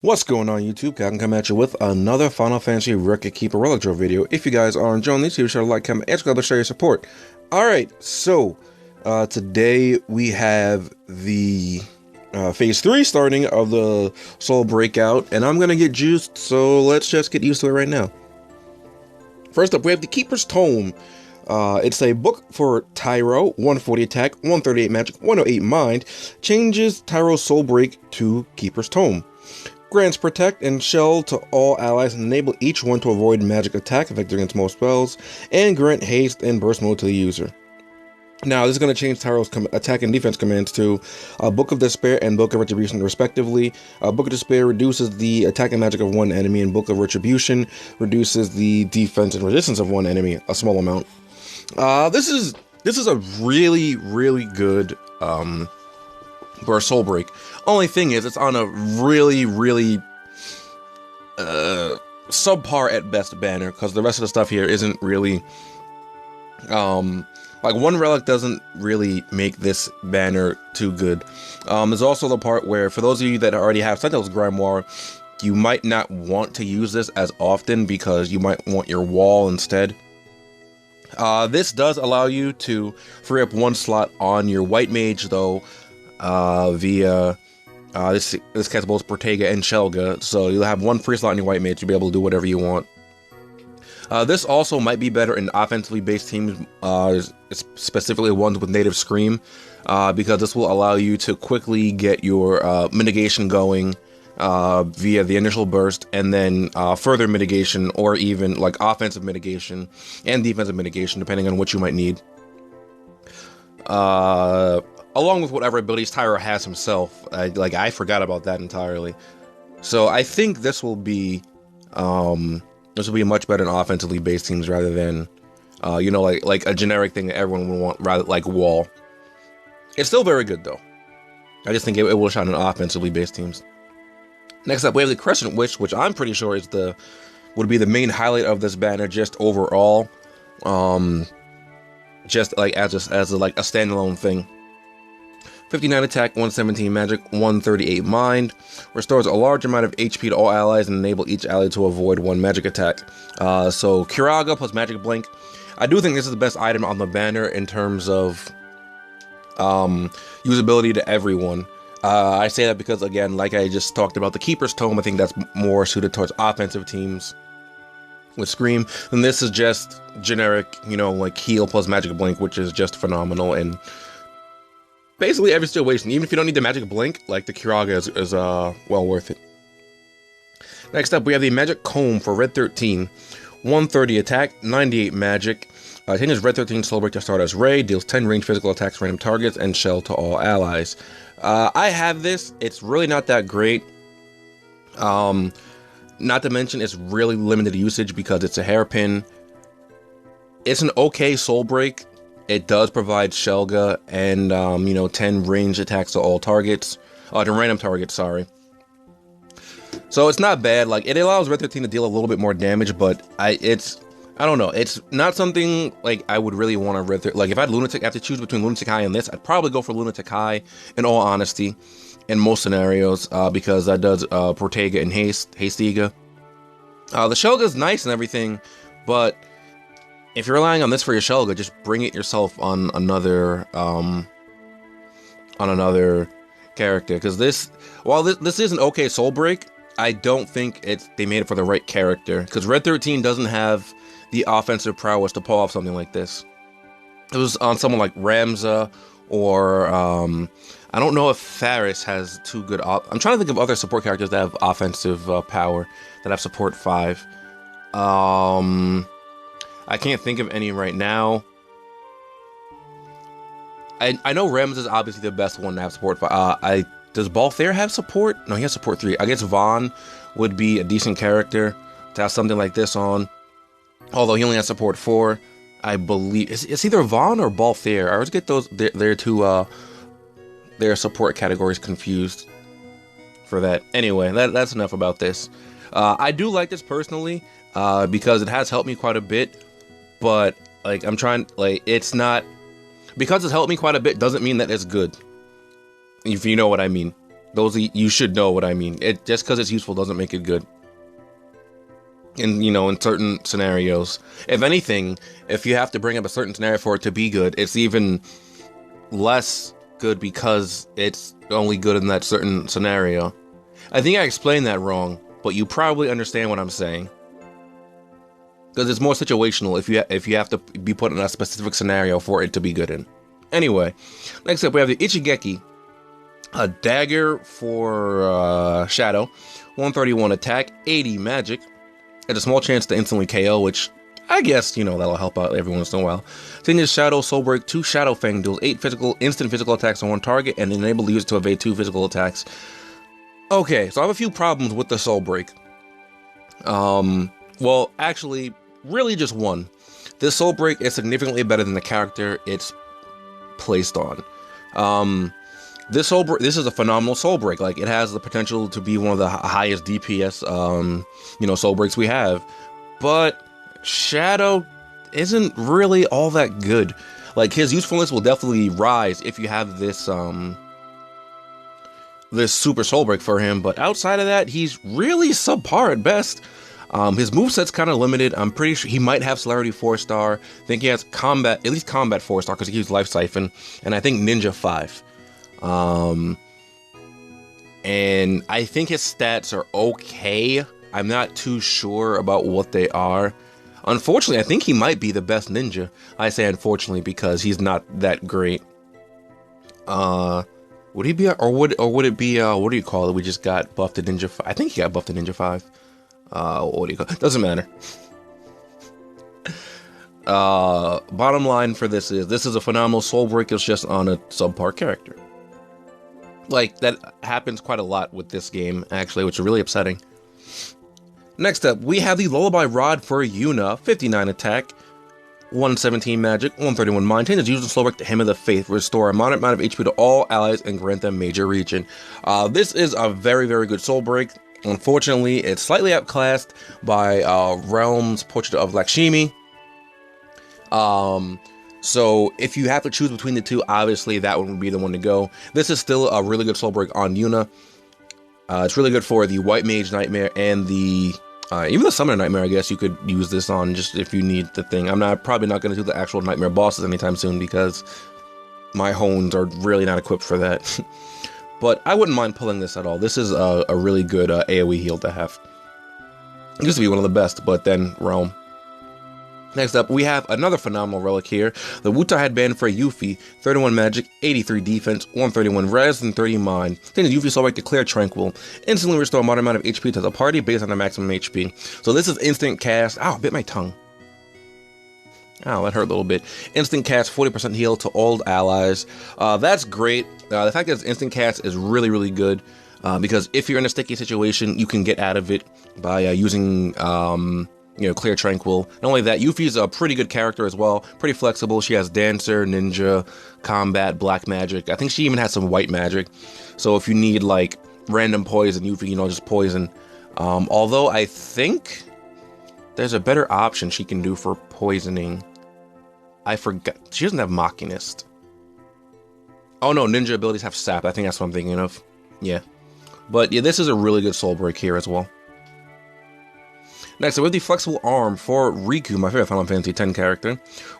What's going on YouTube? I can come at you with another Final Fantasy Record Keeper Relic Drill video. If you guys are enjoying these, be sure to like, comment, and subscribe to show your support. Alright, so today we have the Phase 3 starting of the Soul Breakout, and I'm gonna get juiced, so let's just get used to it right now. First up, we have the Keeper's Tome. It's a book for Tyro, 140 attack, 138 magic, 108 mind, changes Tyro's Soul Break to Keeper's Tome. Grants Protect and Shell to all allies and enable each one to avoid magic attack effective against most spells, and grant haste and burst mode to the user. Now, this is going to change Tyro's attack and defense commands to Book of Despair and Book of Retribution, respectively. Book of Despair reduces the attack and magic of one enemy, and Book of Retribution reduces the defense and resistance of one enemy, a small amount. This is a really good for Soul Break. Only thing is, it's on a really subpar at best banner, because the rest of the stuff here isn't really like one relic doesn't really make this banner too good. There's also the part where, for those of you that already have Sentinel's Grimoire, you might not want to use this as often because you might want your wall instead. This does allow you to free up one slot on your White Mage, though, via this cast both Protega and Shelga, so you'll have one free slot on your White Mage. You'll be able to do whatever you want. This also might be better in offensively based teams, specifically ones with native Scream, because this will allow you to quickly get your mitigation going via the initial burst, and then further mitigation, or even like offensive mitigation and defensive mitigation, depending on what you might need. Along with whatever abilities Tyro has himself. I forgot about that entirely. So I think this will be much better in offensively based teams rather than like a generic thing that everyone would want, rather like Wall. It's still very good though. I just think it will shine in offensively based teams. Next up, we have the Crescent Wish, which I'm pretty sure would be the main highlight of this banner, just overall, just like as a standalone thing. 59 attack, 117 magic, 138 mind, restores a large amount of HP to all allies and enable each ally to avoid one magic attack. So Kiraga plus Magic Blink. I do think this is the best item on the banner in terms of usability to everyone. I say that because, again, like I just talked about, the Keeper's Tome, I think that's more suited towards offensive teams with Scream. And this is just generic, like heal plus Magic Blink, which is just phenomenal in basically every situation. Even if you don't need the Magic Blink, like the Kiraga is well worth it. Next up, we have the Magic Comb for Red 13. 130 attack, 98 magic. Changes Red 13 Soul Break to start as Ray, deals 10 range physical attacks to random targets, and Shell to all allies. I have this. It's really not that great. Not to mention, it's really limited usage because it's a hairpin. It's an okay Soul Break. It does provide Shelga and 10 range attacks to all targets, to random targets. Sorry. So it's not bad. Like, it allows Red 13 to deal a little bit more damage, but I don't know. It's not something like I would really want to Red 13. Like, if I had Lunatic, I have to choose between Lunatic High and this, I'd probably go for Lunatic High. In all honesty, in most scenarios, because that does Protega and Hastega. The Shelga is nice and everything, but if you're relying on this for your Shelga, just bring it yourself on another character. Because while this is an okay Soul Break, I don't think they made it for the right character. Because Red 13 doesn't have the offensive prowess to pull off something like this. It was on someone like Ramza, or I don't know if Faris has too good. I'm trying to think of other support characters that have offensive power that have support 5. I can't think of any right now. I know Rems is obviously the best one to have support. Does Balthair have support? No, he has support 3. I guess Vaughn would be a decent character to have something like this on. Although he only has support 4. I believe it's either Vaughn or Balthair. I always get their support categories confused for that. Anyway, that's enough about this. I do like this personally because it has helped me quite a bit. But it's not, because it's helped me quite a bit doesn't mean that it's good, if you know what I mean. You should know what I mean. It just because it's useful doesn't make it good. In certain scenarios. If anything, if you have to bring up a certain scenario for it to be good, it's even less good because it's only good in that certain scenario. I think I explained that wrong, but you probably understand what I'm saying. Because it's more situational if you have to be put in a specific scenario for it to be good in. Anyway, next up we have the Ichigeki. A dagger for Shadow. 131 attack, 80 magic. Has a small chance to instantly KO, which I guess, that'll help out every once in a while. Changes Shadow, Soul Break, 2 Shadow Fang, deals 8 instant physical attacks on one target, and enable the user to evade 2 physical attacks. Okay, so I have a few problems with the Soul Break. Well, actually, really just one. This Soul Break is significantly better than the character it's placed on. This is a phenomenal Soul Break. Like, it has the potential to be one of the highest DPS, Soul Breaks we have. But Shadow isn't really all that good. Like, his usefulness will definitely rise if you have this super Soul Break for him. But outside of that, he's really subpar at best. His moveset's kind of limited. I'm pretty sure he might have Celerity 4-star. I think he has at least Combat 4-star because he uses Life Siphon. And I think Ninja 5. And I think his stats are okay. I'm not too sure about what they are. Unfortunately, I think he might be the best ninja. I say unfortunately because he's not that great. Would he be, or would it be, what do you call it? We just got buffed to Ninja 5. I think he got buffed to Ninja 5. What do you call it? Doesn't matter. Bottom line for this is a phenomenal Soul Break. It's just on a subpar character. Like, that happens quite a lot with this game, actually, which is really upsetting. Next up, we have the Lullaby Rod for Yuna. 59 attack, 117 magic, 131 mind. Changes user Soul Break to Hymn of the Faith. Restore a moderate amount of HP to all allies and grant them major regen. This is a very, very good Soul Break. Unfortunately, it's slightly outclassed by Realm's Portrait of Lakshmi. So if you have to choose between the two, obviously that one would be the one to go. This is still a really good Soul Break on Yuna. It's really good for the White Mage Nightmare and the even the Summoner Nightmare. I guess you could use this on just if you need the thing. I'm probably not going to do the actual Nightmare bosses anytime soon because my hones are really not equipped for that. But I wouldn't mind pulling this at all. This is a really good AoE heal to have. It used to be one of the best, but then Realm. Next up, we have another phenomenal relic here. The Wuta Headband for Yuffie. 31 magic, 83 defense, 131 res, and 30 mind. Changes Yuffie Soul Break to Clear Tranquil. Instantly restore a moderate amount of HP to the party based on their maximum HP. So this is instant cast. Ow, bit my tongue. Ow, that hurt a little bit. Instant cast, 40% heal to all allies. That's great. The fact that it's instant cast is really, really good. Because if you're in a sticky situation, you can get out of it by using... Clear Tranquil. Not only that, Yuffie's a pretty good character as well. Pretty flexible. She has Dancer, Ninja, Combat, Black Magic. I think she even has some White Magic. So if you need, like, random poison, Yuffie, just poison. Although I think there's a better option she can do for poisoning. I forgot. She doesn't have Machinist. Oh no, Ninja abilities have Sap. I think that's what I'm thinking of. Yeah. But yeah, this is a really good Soul Break here as well. Next, we have the Flexible Arm for Riku, my favorite Final Fantasy X character.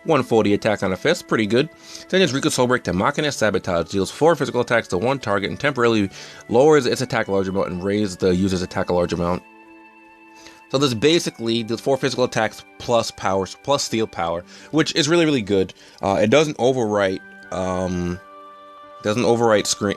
140 attack on a fist, pretty good. Changes Riku's Soul Break to Machinist Sabotage, deals 4 physical attacks to one target, and temporarily lowers its attack a large amount and raises the user's attack a large amount. So this basically does 4 physical attacks plus power, plus steel power, which is really, really good. It doesn't overwrite, screen.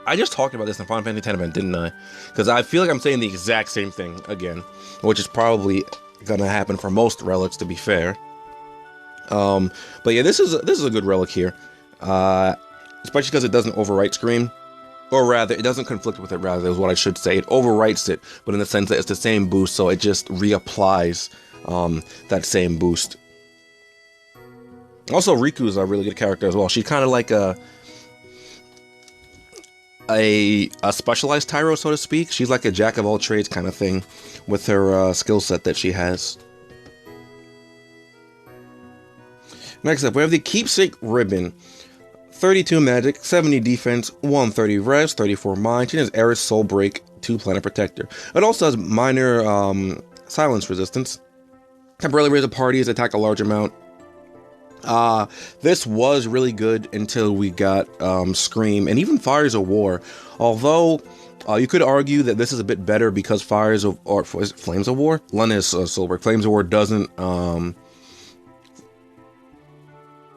I just talked about this in Final Fantasy X event, didn't I? Because I feel like I'm saying the exact same thing again, which is probably gonna happen for most relics, to be fair. But yeah, this is a good relic here, especially because it doesn't overwrite screen, or rather, it doesn't conflict with it. Rather, is what I should say. It overwrites it, but in the sense that it's the same boost, so it just reapplies that same boost. Also, Riku is a really good character as well. She's kind of like a specialized Tyro, so to speak. She's like a jack of all trades kind of thing with her skill set that she has. Next up, we have the Keepsake Ribbon. 32 magic, 70 defense, 130 res, 34 mind. She has Eris Soul Break, 2 Planet Protector. It also has minor silence resistance. Temporarily raise a party's attack a large amount. This was really good until we got Scream and even Fires of War. Although you could argue that this is a bit better because Flames of War? Lennis Soulbreak. Flames of War doesn't.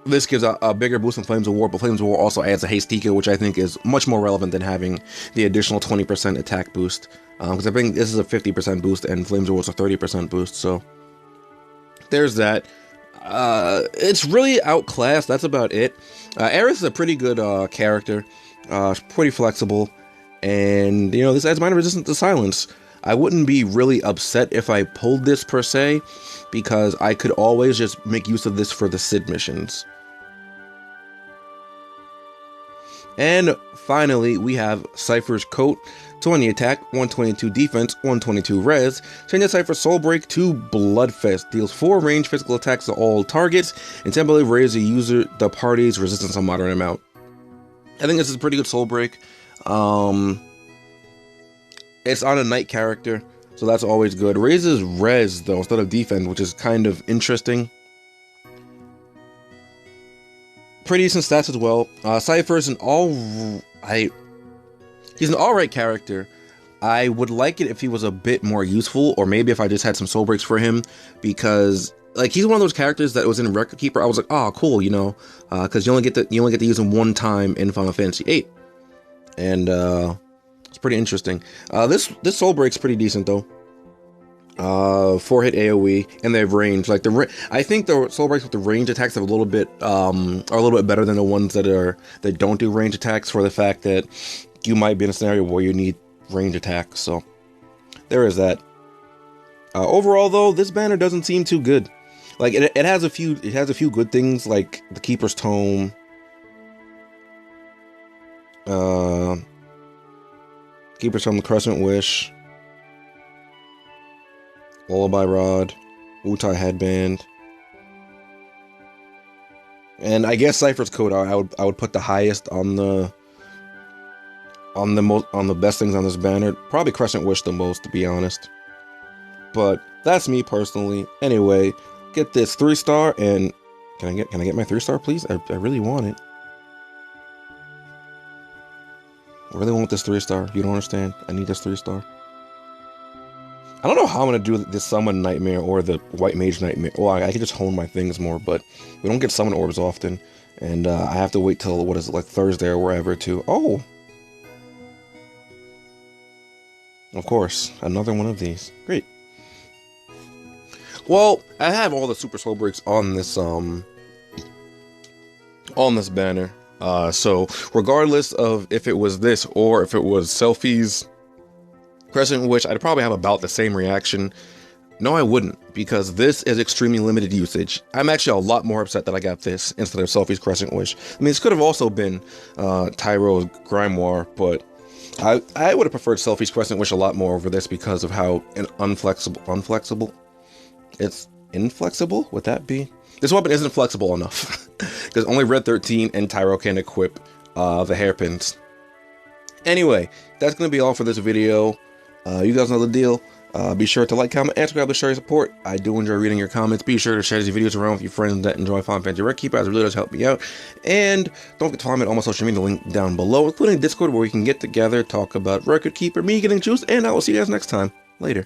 This gives a bigger boost than Flames of War, but Flames of War also adds a Haste Tika, which I think is much more relevant than having the additional 20% attack boost. Because I think this is a 50% boost and Flames of War is a 30% boost, so there's that. It's really outclassed, that's about it. Eris is a pretty good character, pretty flexible, and, you know, this adds minor resistance to silence. I wouldn't be really upset if I pulled this per se, because I could always just make use of this for the Sid missions. And finally, we have Seifer's Coat, 20 attack, 122 defense, 122 res. Change the Seifer Soul Break to Bloodfest. Deals 4 ranged physical attacks to all targets, and temporarily raises the party's resistance a moderate amount. I think this is a pretty good Soul Break. It's on a knight character, so that's always good. Raises res, though, instead of defense, which is kind of interesting. Pretty decent stats as well. Seifer is he's an alright character. I would like it if he was a bit more useful, or maybe if I just had some soul breaks for him, because like he's one of those characters that was in Record Keeper. I was like, oh, cool, you know, because you only get to use him one time in Final Fantasy VIII, and it's pretty interesting. This soul break's pretty decent though. 4-hit AoE, and they have range. Like I think the soul breaks with the range attacks are a little bit better than the ones that don't do range attacks, for the fact that you might be in a scenario where you need range attacks. So there is that. Overall, though, this banner doesn't seem too good. Like it has a few good things, like the Keeper's Tome. Keeper's Tome, the Crescent Wish, Lullaby Rod, Wutai Headband, and I guess Seifer's Coat. I would put the highest on the best things on this banner. Probably Crescent Wish the most, to be honest. But that's me personally. Anyway, get this 3-star, and can I get my 3-star, please? I really want it. I really want this 3-star. You don't understand. I need this 3-star. I don't know how I'm going to do this Summon Nightmare or the White Mage Nightmare. Well, I can just hone my things more, but we don't get Summon Orbs often. And I have to wait till, what is it, like Thursday or wherever to... Oh! Of course, another one of these. Great. Well, I have all the Super Soul Breaks on this banner. So regardless of if it was this or if it was Selfie's Crescent Wish, I'd probably have about the same reaction. No, I wouldn't, because this is extremely limited usage. I'm actually a lot more upset that I got this instead of Selfie's Crescent Wish. I mean, this could have also been Tyro's Grimoire, but I would have preferred Selfie's Crescent Wish a lot more over this because of how unflexible. It's inflexible? Would that be? This weapon isn't flexible enough because only Red 13 and Tyro can equip the hairpins. Anyway, that's going to be all for this video. You guys know the deal. Be sure to like, comment, and subscribe to show your support. I do enjoy reading your comments. Be sure to share these videos around with your friends that enjoy Final Fantasy Red Keeper, as it really does help me out. And don't forget to follow me on all my social media, link down below, including Discord, where we can get together, talk about Record Keeper, me getting juiced, and I will see you guys next time. Later.